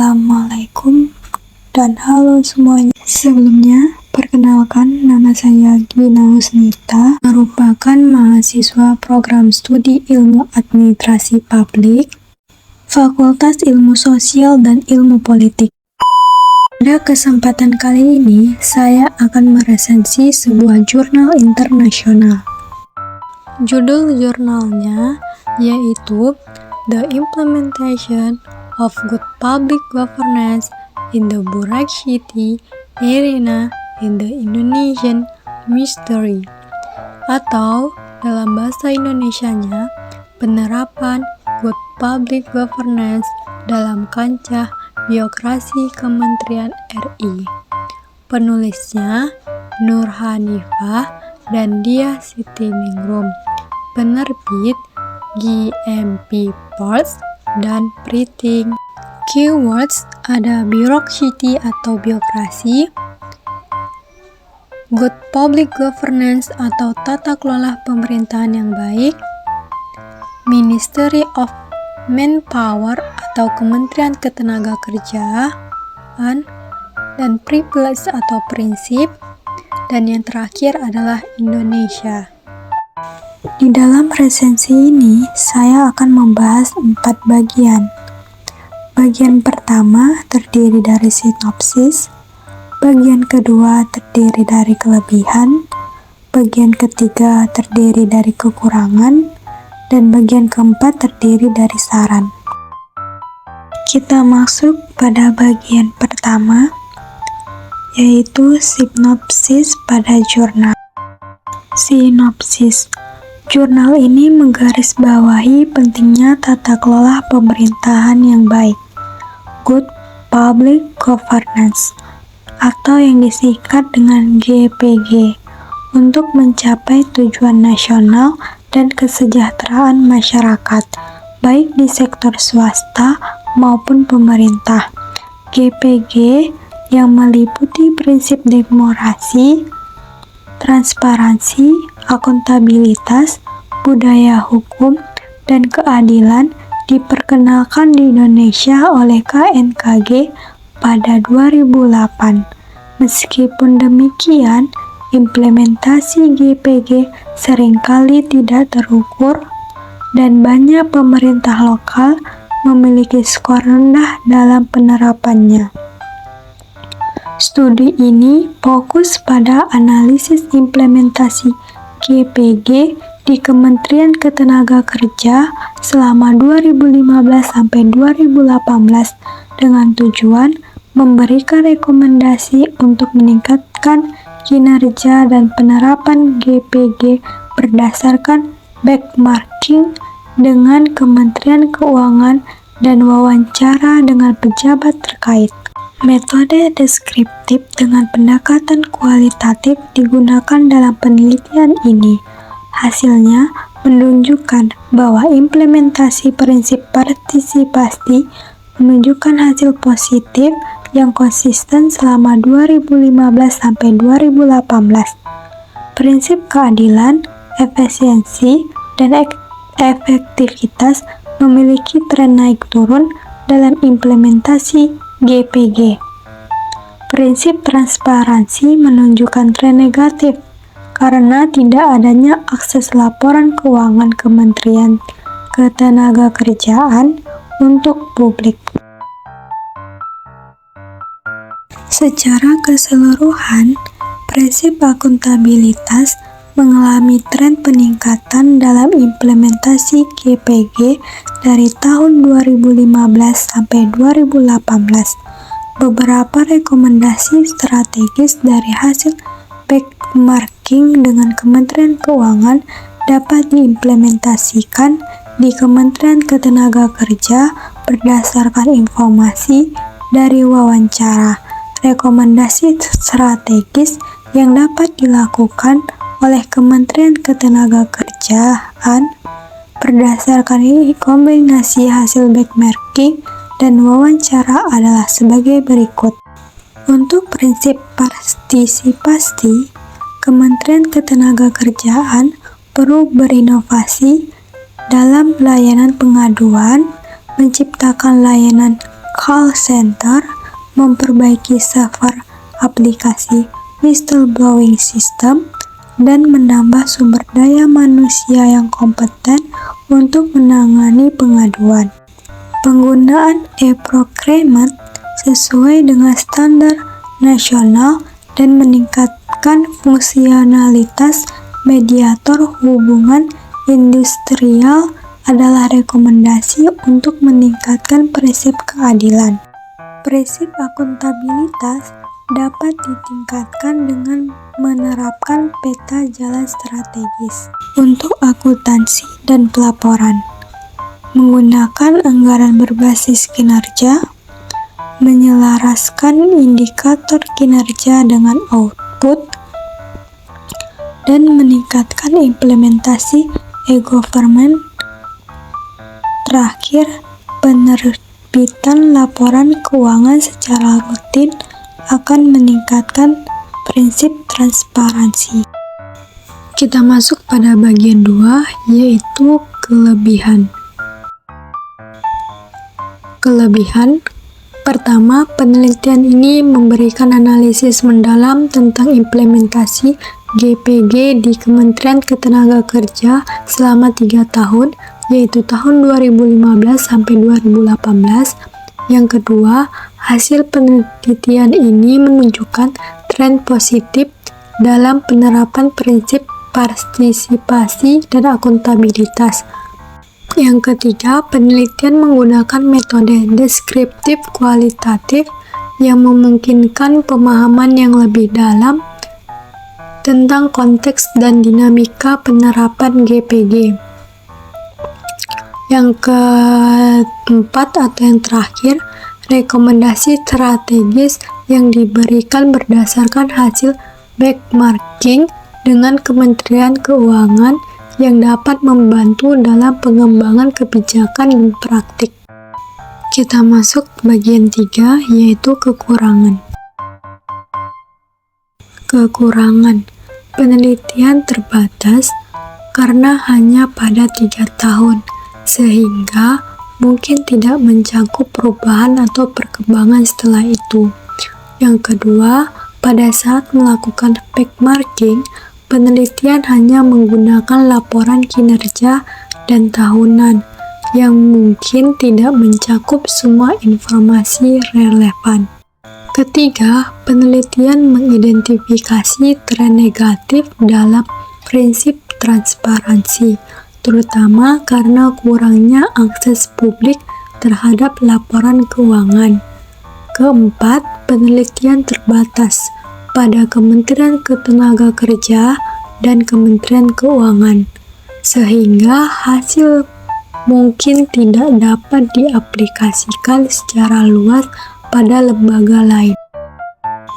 Assalamualaikum dan halo semuanya. Sebelumnya, perkenalkan nama saya Gina Husnita, merupakan mahasiswa program studi Ilmu Administrasi Publik, Fakultas Ilmu Sosial dan Ilmu Politik. Pada kesempatan kali ini, saya akan meresensi sebuah jurnal internasional. Judul jurnalnya yaitu The Implementation of Good Public Governance in the Bureaucracy Arena in the Indonesian Ministry, atau dalam bahasa Indonesianya, penerapan Good Public Governance dalam kancah birokrasi Kementerian RI. Penulisnya Nur Hanifah dan Diah Sitiningrum. Penerbit GMP Ports dan Printing. Keywords ada bureaucracy atau birokrasi, good public governance atau tata kelola pemerintahan yang baik, Ministry of Manpower atau Kementerian Ketenagakerjaan, dan privilege atau prinsip, dan yang terakhir adalah Indonesia. Di dalam resensi ini, saya akan membahas 4 bagian. Bagian pertama terdiri dari sinopsis, bagian kedua terdiri dari kelebihan, bagian ketiga terdiri dari kekurangan, dan bagian keempat terdiri dari saran. Kita masuk pada bagian pertama, yaitu sinopsis pada jurnal. Sinopsis. Jurnal ini menggarisbawahi pentingnya tata kelola pemerintahan yang baik, good public governance, atau yang disingkat dengan GPG, untuk mencapai tujuan nasional dan kesejahteraan masyarakat, baik di sektor swasta maupun pemerintah. GPG yang meliputi prinsip demokrasi, transparansi, akuntabilitas, budaya hukum, dan keadilan diperkenalkan di Indonesia oleh KNKG pada 2008. Meskipun demikian, implementasi GPG seringkali tidak terukur dan banyak pemerintah lokal memiliki skor rendah dalam penerapannya. Studi ini fokus pada analisis implementasi GPG di Kementerian Ketenagakerjaan selama 2015-2018 dengan tujuan memberikan rekomendasi untuk meningkatkan kinerja dan penerapan GPG berdasarkan benchmarking dengan Kementerian Keuangan dan wawancara dengan pejabat terkait. Metode deskriptif dengan pendekatan kualitatif digunakan dalam penelitian ini. Hasilnya menunjukkan bahwa implementasi prinsip partisipasi menunjukkan hasil positif yang konsisten selama 2015-2018. Prinsip keadilan, efisiensi, dan efektivitas memiliki tren naik turun dalam implementasi GPG. Prinsip transparansi menunjukkan tren negatif karena tidak adanya akses laporan keuangan Kementerian Ketenagakerjaan untuk publik. Secara keseluruhan, prinsip akuntabilitas mengalami tren peningkatan dalam implementasi GPG dari tahun 2015 sampai 2018. Beberapa rekomendasi strategis dari hasil benchmarking dengan Kementerian Keuangan dapat diimplementasikan di Kementerian Ketenagakerjaan berdasarkan informasi dari wawancara. Rekomendasi strategis yang dapat dilakukan oleh Kementerian Ketenagakerjaan berdasarkan kombinasi hasil benchmarking dan wawancara adalah sebagai berikut. Untuk prinsip partisipasi, Kementerian Ketenagakerjaan perlu berinovasi dalam layanan pengaduan, menciptakan layanan call center, memperbaiki server aplikasi whistleblowing system, dan menambah sumber daya manusia yang kompeten untuk menangani pengaduan. Penggunaan e-procurement sesuai dengan standar nasional dan meningkatkan fungsionalitas mediator hubungan industrial adalah rekomendasi untuk meningkatkan prinsip keadilan. Prinsip akuntabilitas dapat ditingkatkan dengan menerapkan peta jalan strategis untuk akuntansi dan pelaporan, menggunakan anggaran berbasis kinerja, menyelaraskan indikator kinerja dengan output, dan meningkatkan implementasi e-government. Terakhir, penerbitan laporan keuangan secara rutin akan meningkatkan prinsip transparansi. Kita masuk pada bagian 2, yaitu kelebihan. Kelebihan pertama, penelitian ini memberikan analisis mendalam tentang implementasi GPG di Kementerian Ketenagakerjaan selama 3 tahun, yaitu tahun 2015 sampai 2018. Yang kedua, hasil penelitian ini menunjukkan tren positif dalam penerapan prinsip partisipasi dan akuntabilitas. Yang ketiga, penelitian menggunakan metode deskriptif kualitatif yang memungkinkan pemahaman yang lebih dalam tentang konteks dan dinamika penerapan GPG. Yang keempat atau yang terakhir, rekomendasi strategis yang diberikan berdasarkan hasil benchmarking dengan Kementerian Keuangan yang dapat membantu dalam pengembangan kebijakan dan praktik. Kita masuk bagian 3, yaitu kekurangan. Kekurangan penelitian terbatas karena hanya pada 3 tahun, sehingga mungkin tidak mencakup perubahan atau perkembangan setelah itu. Yang kedua, pada saat melakukan benchmarking, penelitian hanya menggunakan laporan kinerja dan tahunan yang mungkin tidak mencakup semua informasi relevan. Ketiga, penelitian mengidentifikasi tren negatif dalam prinsip transparansi, terutama karena kurangnya akses publik terhadap laporan keuangan. Keempat, penelitian terbatas pada Kementerian Ketenagakerjaan dan Kementerian Keuangan, sehingga hasil mungkin tidak dapat diaplikasikan secara luas pada lembaga lain.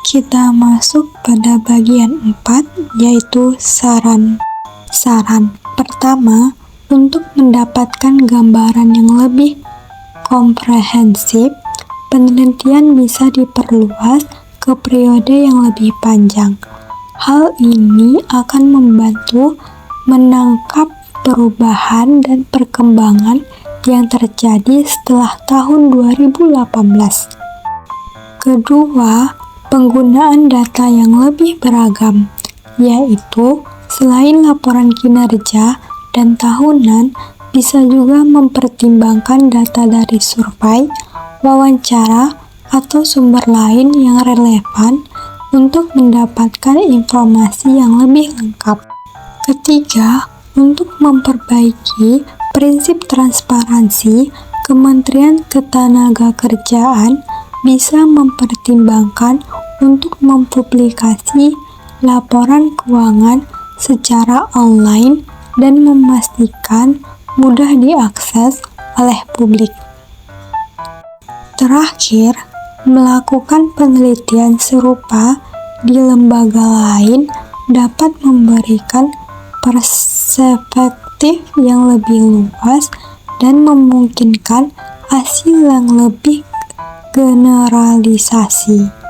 Kita masuk pada bagian 4, yaitu saran. Pertama, untuk mendapatkan gambaran yang lebih komprehensif, penelitian bisa diperluas ke periode yang lebih panjang. Hal ini akan membantu menangkap perubahan dan perkembangan yang terjadi setelah tahun 2018. Kedua, penggunaan data yang lebih beragam, yaitu selain laporan kinerja dan tahunan, bisa juga mempertimbangkan data dari survei, wawancara, atau sumber lain yang relevan untuk mendapatkan informasi yang lebih lengkap. Ketiga, untuk memperbaiki prinsip transparansi, Kementerian Ketenagakerjaan bisa mempertimbangkan untuk mempublikasi laporan keuangan secara online dan memastikan mudah diakses oleh publik. Terakhir, melakukan penelitian serupa di lembaga lain dapat memberikan perspektif yang lebih luas dan memungkinkan hasil yang lebih generalisasi.